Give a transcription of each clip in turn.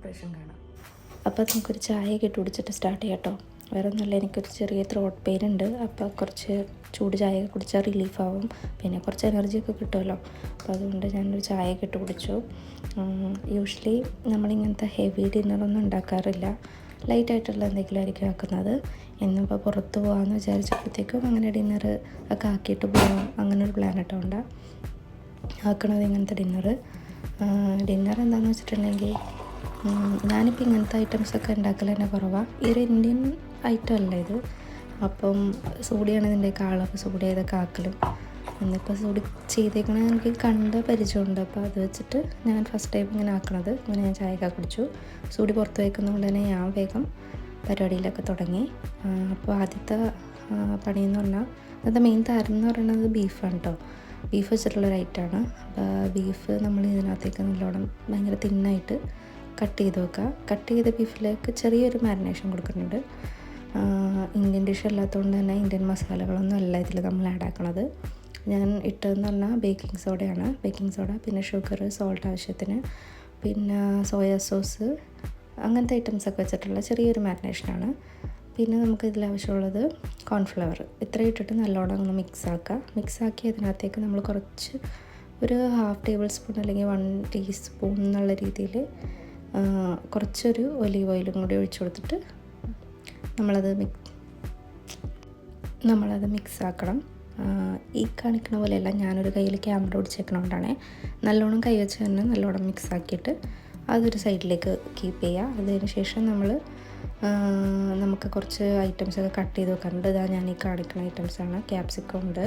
Preparation കാണാം. അപ്പോൾ നമുക്കൊരു ചായയൊക്കെ ഇട്ട് കുടിച്ചിട്ട് സ്റ്റാർട്ട് ചെയ്യാം കേട്ടോ. വേറെ ഒന്നുമില്ല, എനിക്കൊരു ചെറിയ ത്രോട്ട് പെയിൻ ഉണ്ട്. അപ്പോൾ കുറച്ച് ചൂട് ചായയൊക്കെ കുടിച്ചാൽ റിലീഫാവും, പിന്നെ കുറച്ച് എനർജിയൊക്കെ കിട്ടുമല്ലോ. അപ്പോൾ അതുകൊണ്ട് ഞാനൊരു ചായയൊക്കെ ഇട്ട് കുടിച്ചു. യൂഷ്വലി നമ്മളിങ്ങനത്തെ ഹെവി ഡിന്നറൊന്നും ഉണ്ടാക്കാറില്ല, ലൈറ്റായിട്ടുള്ള എന്തെങ്കിലും ആയിരിക്കും ആക്കുന്നത്. ഇന്നിപ്പോൾ പുറത്ത് പോകാമെന്ന് വിചാരിച്ചപ്പോഴത്തേക്കും അങ്ങനെ ഡിന്നർ ഒക്കെ ആക്കിയിട്ട് പോകാം, അങ്ങനെ ഒരു പ്ലാൻ കേട്ടോ ഉണ്ടാ ആക്കണത്. ഇങ്ങനത്തെ ഡിന്നർ എന്താണെന്ന് വെച്ചിട്ടുണ്ടെങ്കിൽ, ഞാനിപ്പോൾ ഇങ്ങനത്തെ ഐറ്റംസൊക്കെ ഉണ്ടാക്കൽ തന്നെ കുറവാണ്. ഈ ഒരു ഇന്ത്യൻ ഐറ്റം അല്ല ഇത്. അപ്പം സൂടിയാണ് ഇതിൻ്റെ കാളൊക്കെ സൂടി ചെയ്തൊക്കെ ആക്കലും. എന്നിപ്പോൾ സൂടി ചെയ്തേക്കണത് എനിക്ക് കണ്ട പരിചയമുണ്ട്. അപ്പോൾ അത് വെച്ചിട്ട് ഞാൻ ഫസ്റ്റ് ടൈം ഇങ്ങനെ ആക്കണത്. ഇങ്ങനെ ഞാൻ ചായയൊക്കെ കുടിച്ചു. സൂടി പുറത്ത് വയ്ക്കുന്നതുകൊണ്ട് തന്നെ ഞാൻ വേഗം പരിപാടിയിലൊക്കെ തുടങ്ങി. അപ്പോൾ ആദ്യത്തെ പണിയെന്ന് പറഞ്ഞാൽ, അത് മെയിൻ താരം എന്ന് പറയുന്നത് ബീഫാണ് കേട്ടോ. ബീഫ് വെച്ചിട്ടുള്ളൊരു ഐറ്റമാണ്. അപ്പോൾ ബീഫ് നമ്മൾ ഇതിനകത്തേക്ക് നല്ലോണം ഭയങ്കര തിന്നായിട്ട് കട്ട് ചെയ്ത് വെക്കുക. കട്ട് ചെയ്ത ബീഫിലേക്ക് ചെറിയൊരു മാരിനേഷൻ കൊടുക്കുന്നുണ്ട്. ഇന്ത്യൻ ഡിഷ് അല്ലാത്തതുകൊണ്ട് തന്നെ ഇന്ത്യൻ മസാലകളൊന്നും അല്ല ഇതിൽ നമ്മൾ ആഡ് ആക്കണത്. ഞാൻ ഇട്ടതെന്ന് പറഞ്ഞാൽ ബേക്കിംഗ് സോഡയാണ്. ബേക്കിംഗ് സോഡ, പിന്നെ ഷുഗർ, സോൾട്ട് ആവശ്യത്തിന്, പിന്നെ സോയാ സോസ്, അങ്ങനത്തെ ഐറ്റംസൊക്കെ വെച്ചിട്ടുള്ള ചെറിയൊരു മാരിനേഷനാണ്. പിന്നെ നമുക്ക് ഇതിൽ ആവശ്യമുള്ളത് കോൺഫ്ലവർ. ഇത്രയും ഇട്ടിട്ട് നല്ലോണം ഒന്ന് മിക്സാക്കി അതിനകത്തേക്ക് നമ്മൾ കുറച്ച് ഒരു 1/2 ടേബിൾ സ്പൂൺ അല്ലെങ്കിൽ 1 ടീസ്പൂൺ എന്നുള്ള രീതിയിൽ കുറച്ചൊരു ഒലീവ് ഓയിലും കൂടി ഒഴിച്ചു കൊടുത്തിട്ട് നമ്മളത് മിക്സാക്കണം. ഈ കാണിക്കണ പോലെയല്ല, ഞാനൊരു കയ്യിൽ ക്യാമറ പിടിച്ചേക്കണോണ്ടാണ്. നല്ലോണം കൈ വെച്ച് തന്നെ നല്ലോണം മിക്സാക്കിയിട്ട് അതൊരു സൈഡിലേക്ക് കീപ്പ് ചെയ്യുക. അതിന് ശേഷം നമുക്ക് കുറച്ച് ഐറ്റംസൊക്കെ കട്ട് ചെയ്ത് വെക്കാറുണ്ട്. ഇതാ ഞാൻ ഈ കാണിക്കുന്ന ഐറ്റംസാണ്. ക്യാപ്സിക്കം ഉണ്ട്.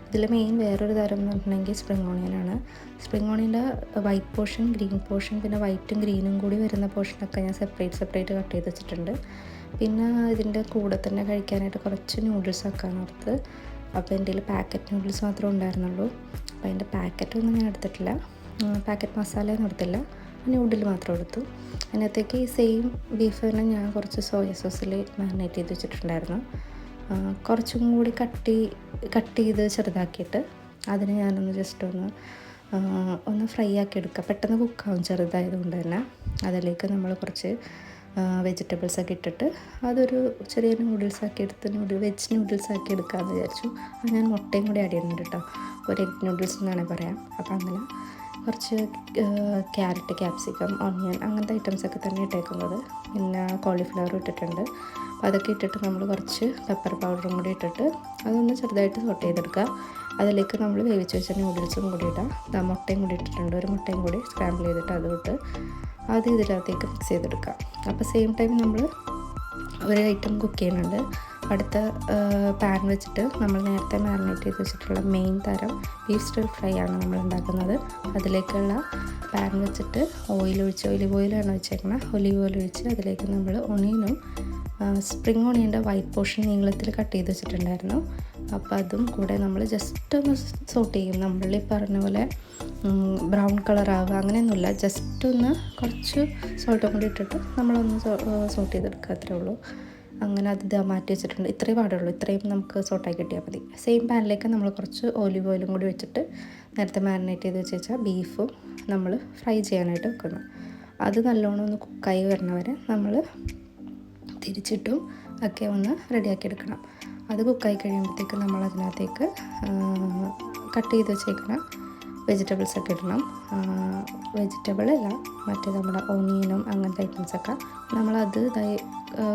ഇതിൽ മെയിൻ വേറൊരു തരം എന്ന് പറഞ്ഞിട്ടുണ്ടെങ്കിൽ സ്പ്രിംഗ് ഓണിയനാണ്. സ്പ്രിംഗ് ഓണിയൻ്റെ വൈറ്റ് പോർഷൻ, ഗ്രീൻ പോർഷൻ, പിന്നെ വൈറ്റും ഗ്രീനും കൂടി വരുന്ന പോർഷനൊക്കെ ഞാൻ സെപ്പറേറ്റ് കട്ട് ചെയ്ത് വെച്ചിട്ടുണ്ട്. പിന്നെ ഇതിൻ്റെ കൂടെ തന്നെ കഴിക്കാനായിട്ട് കുറച്ച് നൂഡിൽസ് ആക്കാമെന്ന് ഓർത്ത്. അപ്പോൾ എൻ്റെ കയ്യിൽ പാക്കറ്റ് നൂഡിൽസ് മാത്രമേ ഉണ്ടായിരുന്നുള്ളൂ. അപ്പോൾ അതിൻ്റെ പാക്കറ്റൊന്നും ഞാൻ എടുത്തിട്ടില്ല, പാക്കറ്റ് മസാലയൊന്നും എടുത്തില്ല, നൂഡിൽ മാത്രം എടുത്തു. അതിനകത്തേക്ക് ഈ സെയിം ബീഫ് തന്നെ ഞാൻ കുറച്ച് സോയ സോസിൽ മാരിനേറ്റ് ചെയ്ത് വെച്ചിട്ടുണ്ടായിരുന്നു. കുറച്ചും കൂടി കട്ട് ചെയ്ത് ചെറുതാക്കിയിട്ട് അതിന് ഞാനൊന്ന് ജസ്റ്റ് ഒന്ന് ഫ്രൈ ആക്കി എടുക്കുക. പെട്ടെന്ന് കുക്കാവും ചെറുതായതുകൊണ്ട് തന്നെ. അതിലേക്ക് നമ്മൾ കുറച്ച് വെജിറ്റബിൾസൊക്കെ ഇട്ടിട്ട് അതൊരു ചെറിയ നൂഡിൽസാക്കി എടുത്ത് വെജ് നൂഡിൽസാക്കി എടുക്കാമെന്ന് വിചാരിച്ചു. അത് ഞാൻ മുട്ടയും കൂടി ആഡ് ചെയ്യുന്നുണ്ട് കേട്ടോ. ഒരു എഗ് നൂഡിൽസ് എന്നാണ് പറയാം. അപ്പോൾ അങ്ങനെ കുറച്ച് ക്യാരറ്റ്, ക്യാപ്സിക്കം, ഓണിയൻ, അങ്ങനത്തെ ഐറ്റംസൊക്കെ തന്നെ ഇട്ടേക്കുന്നത്. പിന്നെ കോളിഫ്ലവർ ഇട്ടിട്ടുണ്ട്. അപ്പോൾ അതൊക്കെ ഇട്ടിട്ട് നമ്മൾ കുറച്ച് പെപ്പർ പൗഡറും കൂടി ഇട്ടിട്ട് അതൊന്ന് ചെറുതായിട്ട് സോട്ട് ചെയ്തെടുക്കുക. അതിലേക്ക് നമ്മൾ വേവിച്ച് വെച്ച നൂഡിൽസും കൂടി ഇടാം. മുട്ടയും കൂടി ഇട്ടിട്ടുണ്ട്. ഒരു മുട്ടയും കൂടി സ്ക്രാമ്പിൾ ചെയ്തിട്ട് അതിട്ട് ഇതിനകത്തേക്ക് മിക്സ് ചെയ്തെടുക്കുക. അപ്പോൾ സെയിം ടൈം നമ്മൾ ഒരു ഐറ്റം കുക്ക് ചെയ്യുന്നുണ്ട്. അടുത്ത പാൻ വെച്ചിട്ട് നമ്മൾ നേരത്തെ മാരിനേറ്റ് ചെയ്ത് വെച്ചിട്ടുള്ള മെയിൻ തരം ബീഫ് സ്റ്റർ ഫ്രൈ ആണ് നമ്മൾ ഉണ്ടാക്കുന്നത്. അതിലേക്കുള്ള പാൻ വെച്ചിട്ട് ഒലിവ് ഓയിലാണ് വെച്ചേക്കുന്നത്. ഒലിവ് ഓയിൽ ഒഴിച്ച് അതിലേക്ക് നമ്മൾ ഒണിയനും സ്പ്രിംഗ് ഓണിയൻ്റെ വൈറ്റ് പോർഷൻ നീളത്തിൽ കട്ട് ചെയ്ത് വെച്ചിട്ടുണ്ടായിരുന്നു. അപ്പോൾ അതും കൂടെ നമ്മൾ ജസ്റ്റ് ഒന്ന് സോട്ട് ചെയ്യും. നമ്മൾ ഈ പറഞ്ഞ പോലെ ബ്രൗൺ കളറാവുക അങ്ങനെയൊന്നുമില്ല, ജസ്റ്റ് ഒന്ന് കുറച്ച് സോൾട്ടും കൂടി ഇട്ടിട്ട് നമ്മളൊന്ന് സോട്ട് ചെയ്തെടുക്കുക, അത്രേ ഉള്ളൂ. അങ്ങനെ അത് മാറ്റി വെച്ചിട്ടുണ്ട്. ഇത്രയും പാടുള്ളൂ, ഇത്രയും നമുക്ക് സോട്ടായി കിട്ടിയാൽ മതി. സെയിം പാനിലേക്ക് നമ്മൾ കുറച്ച് ഒലിവ് ഓയിലും കൂടി വെച്ചിട്ട് നേരത്തെ മാരിനേറ്റ് ചെയ്ത് വെച്ചാൽ ബീഫും നമ്മൾ ഫ്രൈ ചെയ്യാനായിട്ട് വെക്കുന്നു. അത് നല്ലോണം ഒന്ന് കുക്കായി വരണവരെ നമ്മൾ തിരിച്ചിട്ടും ഒക്കെ ഒന്ന് റെഡിയാക്കി എടുക്കണം. അത് കുക്കായി കഴിയുമ്പോഴത്തേക്ക് നമ്മൾ അതിനകത്തേക്ക് കട്ട് ചെയ്ത് വെച്ചേക്കുന്ന വെജിറ്റബിൾസൊക്കെ ഇടണം. വെജിറ്റബിളല്ല, മറ്റേ നമ്മുടെ ഓണിയനും അങ്ങനത്തെ ഐറ്റംസൊക്കെ നമ്മളത്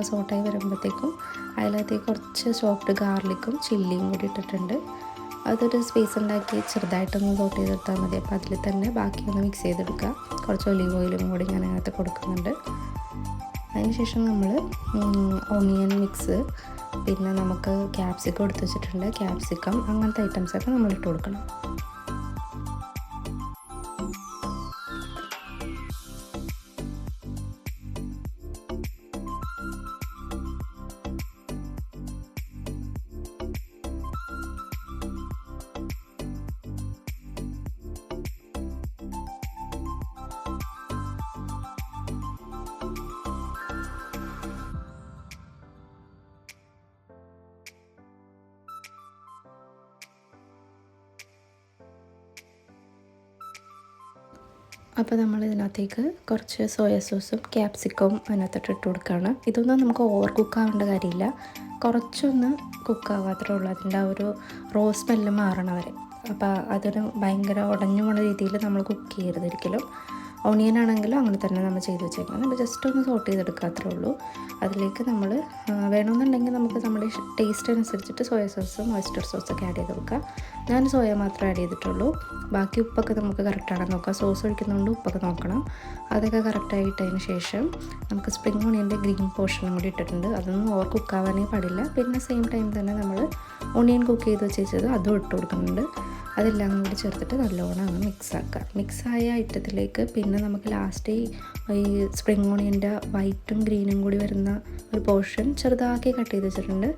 സോട്ടായി വരുമ്പോഴത്തേക്കും അതിനകത്തേക്ക് കുറച്ച് ചോപ്ഡ് ഗാർലിക്കും ചില്ലിയും കൂടി ഇട്ടിട്ടുണ്ട്. അതൊരു സ്പേസ് ഉണ്ടാക്കി ചെറുതായിട്ടൊന്ന് സോട്ട് ചെയ്തെടുത്താൽ മതി. അപ്പോൾ അതിൽ തന്നെ ബാക്കിയൊന്ന് മിക്സ് ചെയ്തെടുക്കുക. കുറച്ച് ഒലിവ് ഓയിലും കൂടി ഞാൻ അതിനകത്ത് കൊടുക്കുന്നുണ്ട്. അതിനുശേഷം നമ്മൾ ഓണിയൻ മിക്സ്, പിന്നെ നമുക്ക് ക്യാപ്സിക്കം എടുത്ത് വെച്ചിട്ടുണ്ട്, ക്യാപ്സിക്കം അങ്ങനത്തെ ഐറ്റംസൊക്കെ നമ്മൾ ഇട്ട് കൊടുക്കണം. അപ്പോൾ നമ്മൾ ഇതിനകത്തേക്ക് കുറച്ച് സോയ സോസും ക്യാപ്സിക്കവും അതിനകത്തോട്ട് ഇട്ട് കൊടുക്കുകയാണ്. ഇതൊന്നും നമുക്ക് ഓവർ കുക്കാവേണ്ട കാര്യമില്ല, കുറച്ചൊന്ന് കുക്കാവാത്രേ ഉള്ളൂ, അതിൻ്റെ ആ ഒരു റോ സ്മെല്ല് മാറണ വരെ. അപ്പോൾ അതൊരു ഭയങ്കര ഉടഞ്ഞു പോണ രീതിയിൽ നമ്മൾ കുക്ക് ചെയ്യരുത് ഒരിക്കലും. ഓണിയൻ ആണെങ്കിലും അങ്ങനെ തന്നെ നമ്മൾ ചെയ്ത് വെച്ചേക്കണം. നമ്മൾ ജസ്റ്റ് ഒന്ന് സോട്ട് ചെയ്തെടുക്കുക അത്രേ ഉള്ളൂ. അതിലേക്ക് നമ്മൾ വേണമെന്നുണ്ടെങ്കിൽ നമുക്ക് നമ്മുടെ ടേസ്റ്റ് അനുസരിച്ചിട്ട് സോയ സോസും ഓയിസ്റ്റർ സോസൊക്കെ ആഡ് ചെയ്ത് കൊടുക്കുക. ഞാൻ സോയ മാത്രമേ ആഡ് ചെയ്തിട്ടുള്ളൂ. ബാക്കി ഉപ്പൊക്കെ നമുക്ക് കറക്റ്റാണെന്ന് നോക്കാം. സോസ് ഒഴിക്കുന്നതുകൊണ്ട് ഉപ്പൊക്കെ നോക്കണം. അതൊക്കെ കറക്റ്റായിട്ടതിന് ശേഷം നമുക്ക് സ്പ്രിംഗ് ഓണിയൻ്റെ ഗ്രീൻ പോർഷനും കൂടി ഇട്ടിട്ടുണ്ട്. അതൊന്നും ഓവർ കുക്കാവാനേ പാടില്ല. പിന്നെ സെയിം ടൈം തന്നെ നമ്മൾ ഓണിയൻ കുക്ക് ചെയ്ത് വെച്ചത് അതും ഇട്ട് കൊടുക്കുന്നുണ്ട്. അതെല്ലാം കൂടി ചേർത്തിട്ട് നല്ലോണം അങ്ങ് മിക്സാക്കുക. മിക്സായ ഐറ്റത്തിലേക്ക് പിന്നെ നമുക്ക് ലാസ്റ്റ് ഈ സ്പ്രിംഗ് ഓണിയൻ്റെ വൈറ്റും ഗ്രീനും കൂടി വരുന്ന ഒരു പോർഷൻ ചെറുതാക്കി കട്ട് ചെയ്ത് വെച്ചിട്ടുണ്ട്,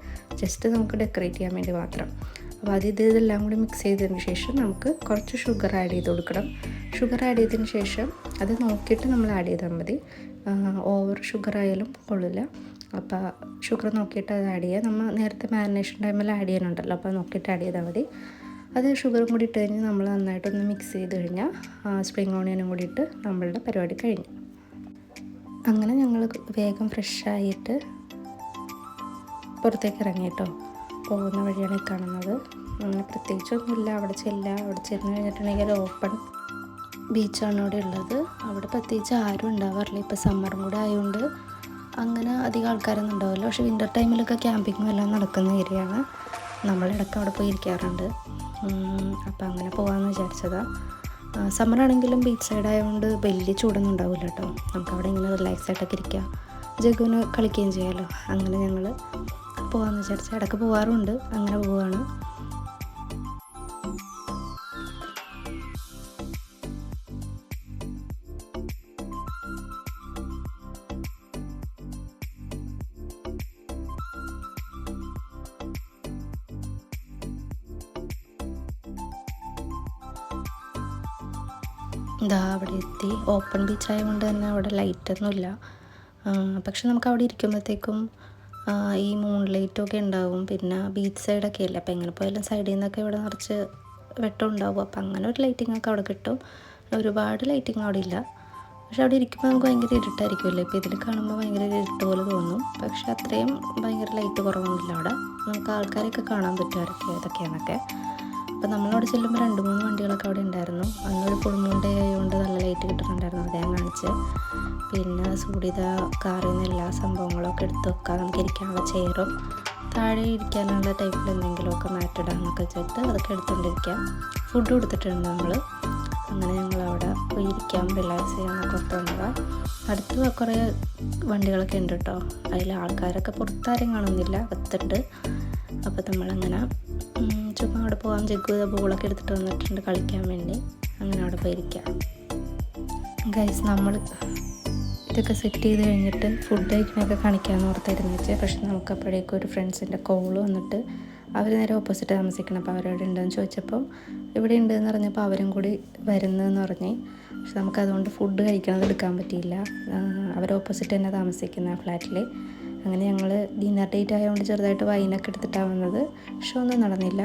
ജസ്റ്റ് നമുക്ക് ഡെക്കറേറ്റ് ചെയ്യാൻ വേണ്ടി മാത്രം. അപ്പോൾ ഇതെല്ലാം കൂടി മിക്സ് ചെയ്തതിന് ശേഷം നമുക്ക് കുറച്ച് ഷുഗർ ആഡ് ചെയ്ത് കൊടുക്കണം. ഷുഗർ ആഡ് ചെയ്തതിന് ശേഷം അത് നോക്കിയിട്ട് നമ്മൾ ആഡ് ചെയ്താൽ മതി, ഓവർ ഷുഗർ ആയാലും കൊള്ളില്ല. അപ്പോൾ ഷുഗർ നോക്കിയിട്ട് അത് ആഡ് ചെയ്യുക. നമ്മൾ നേരത്തെ മാരിനേഷൻ ടൈമിൽ ആഡ് ചെയ്യാനുണ്ടല്ലോ, അപ്പോൾ നോക്കിയിട്ട് ആഡ് ചെയ്താൽ മതി. അത് ഷുഗറും കൂടി ഇട്ട് കഴിഞ്ഞ് നമ്മൾ നന്നായിട്ടൊന്ന് മിക്സ് ചെയ്ത് കഴിഞ്ഞാൽ സ്പ്രിംഗ് ഓണിയനും കൂടി ഇട്ട് നമ്മളുടെ പരിപാടി കഴിഞ്ഞു. അങ്ങനെ ഞങ്ങൾ വേഗം ഫ്രഷായിട്ട് പുറത്തേക്ക് ഇറങ്ങി കേട്ടോ. പോകുന്ന വഴിയാണ് ഈ കാണുന്നത്. അങ്ങനെ പ്രത്യേകിച്ചൊന്നുമില്ല. അവിടെ ചെന്ന് കഴിഞ്ഞിട്ടുണ്ടെങ്കിൽ ഓപ്പൺ ബീച്ചാണ് അവിടെ ഉള്ളത്. അവിടെ പ്രത്യേകിച്ച് ആരും ഉണ്ടാവാറില്ല. ഇപ്പോൾ സമ്മറും കൂടെ ആയതുകൊണ്ട് അങ്ങനെ അധികം ആൾക്കാരൊന്നും ഉണ്ടാവില്ല. പക്ഷേ വിൻ്റർ ടൈമിലൊക്കെ ക്യാമ്പിങ്ങും എല്ലാം നടക്കുന്ന ഏരിയയാണ്. നമ്മളിടയ്ക്ക് അവിടെ പോയി ഇരിക്കാറുണ്ട്. അപ്പോൾ അങ്ങനെ പോകാമെന്ന് വിചാരിച്ചതാണ്. സമ്മറാണെങ്കിലും ബീച്ച് സൈഡ് ആയതുകൊണ്ട് വലിയ ചൂടൊന്നും ഉണ്ടാവില്ല കേട്ടോ. നമുക്കവിടെ ഇങ്ങനെ റിലാക്സ് ആയിട്ടൊക്കെ ഇരിക്കാം, ജഗ്ഗുവിന് കളിക്കുകയും ചെയ്യാമല്ലോ. അങ്ങനെ ഞങ്ങൾ പോകാമെന്ന് വിചാരിച്ച ഇടയ്ക്ക് പോകാറുണ്ട്. അങ്ങനെ പോവുകയാണ്. ഇതാ അവിടെ എത്തി. ഓപ്പൺ ബീച്ച് ആയതുകൊണ്ട് തന്നെ അവിടെ ലൈറ്റൊന്നുമില്ല. പക്ഷെ നമുക്ക് അവിടെ ഇരിക്കുമ്പോഴത്തേക്കും ഈ മൂൺ ലൈറ്റൊക്കെ ഉണ്ടാവും. പിന്നെ ബീച്ച് സൈഡൊക്കെ അല്ലേ, അപ്പോൾ എങ്ങനെ പോയാലും സൈഡിൽ നിന്നൊക്കെ ഇവിടെ നിറച്ച് വെട്ടം ഉണ്ടാവും. അപ്പോൾ അങ്ങനെ ഒരു ലൈറ്റിംഗ് ഒക്കെ അവിടെ കിട്ടും. ഒരുപാട് ലൈറ്റിംഗ് അവിടെ ഇല്ല. പക്ഷെ അവിടെ ഇരിക്കുമ്പോൾ നമുക്ക് ഭയങ്കര ഇരുട്ടായിരിക്കുമല്ലോ. ഇപ്പോൾ ഇതിൽ കാണുമ്പോൾ ഭയങ്കര ഇരുട്ട് പോലെ തോന്നും. പക്ഷെ അത്രയും ഭയങ്കര ലൈറ്റ് കുറവൊന്നുമില്ല അവിടെ. നമുക്ക് ആൾക്കാരെയൊക്കെ കാണാൻ പറ്റും ആരൊക്കെ ഏതൊക്കെയാണെന്നൊക്കെ. അപ്പോൾ നമ്മളവിടെ ചെല്ലുമ്പോൾ 2-3 വണ്ടികളൊക്കെ അവിടെ ഉണ്ടായിരുന്നു. അന്നൊരു ഫുൾ മൂൺ ഡേ ആയതുകൊണ്ട് നല്ല ലൈറ്റ് കിട്ടുന്നുണ്ടായിരുന്നു. അത് ഞാൻ കാണിച്ച്. പിന്നെ സൂടിത കാറിൽ നിന്ന് എല്ലാ സംഭവങ്ങളൊക്കെ എടുത്ത് വെക്കാം. നമുക്ക് ഇരിക്കാനുള്ള ചെയറും താഴെ ഇരിക്കാനുള്ള ടൈപ്പിൽ എന്തെങ്കിലുമൊക്കെ മാറ്റിടാമെന്നൊക്കെ വെച്ചിട്ട് അതൊക്കെ എടുത്തുകൊണ്ടിരിക്കാം. ഫുഡ് കൊടുത്തിട്ടുണ്ട് നമ്മൾ. അങ്ങനെ ഞങ്ങളവിടെ പോയി ഇരിക്കാം, റിലാക്സ് ചെയ്യാനൊക്കെ ഒത്തു വന്നതാണ്. അടുത്ത് കുറേ വണ്ടികളൊക്കെ ഉണ്ട് കേട്ടോ. അതിൽ ആൾക്കാരൊക്കെ പുറത്താരും കാണുന്നില്ല, അകത്തുണ്ട്. അപ്പോൾ നമ്മളങ്ങനെ ചുമ്മാ അവിടെ പോകാം. ജഗ്ഗു ബോളൊക്കെ എടുത്തിട്ട് വന്നിട്ടുണ്ട് കളിക്കാൻ വേണ്ടി. അങ്ങനെ അവിടെ പോയിരിക്കാം. ഗൈസ്, നമ്മൾ ഇതൊക്കെ സെറ്റ് ചെയ്ത് കഴിഞ്ഞിട്ട് ഫുഡ് കഴിക്കണമൊക്കെ കാണിക്കാമെന്ന് ഓർത്തായിരുന്നു വെച്ചാൽ. പക്ഷെ നമുക്കപ്പോഴേക്കും ഒരു ഫ്രണ്ട്സിൻ്റെ കോള് വന്നിട്ട് അവർ നേരെ ഓപ്പോസിറ്റ് താമസിക്കണം. അപ്പോൾ അവരവിടെ ഉണ്ടെന്ന് ചോദിച്ചപ്പോൾ ഇവിടെ ഉണ്ടെന്ന് പറഞ്ഞപ്പോൾ അവരും കൂടി വരുന്നതെന്ന് പറഞ്ഞ്. പക്ഷെ നമുക്കതുകൊണ്ട് ഫുഡ് കഴിക്കണത് എടുക്കാൻ പറ്റിയില്ല. അവർ ഓപ്പോസിറ്റ് തന്നെ താമസിക്കുന്ന ഫ്ലാറ്റിൽ. അങ്ങനെ ഞങ്ങൾ ഡിന്നർ ഡേറ്റ് ആയതുകൊണ്ട് ചെറുതായിട്ട് വൈനൊക്കെ എടുത്തിട്ടാണ് വന്നത്. പക്ഷെ ഒന്നും നടന്നില്ല.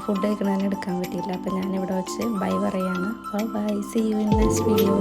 ഫുഡ് കഴിക്കണതിന് എടുക്കാൻ പറ്റിയില്ല. അപ്പോൾ ഞാനിവിടെ വെച്ച് ബൈ പറയാണ്. Bye, see you in next video.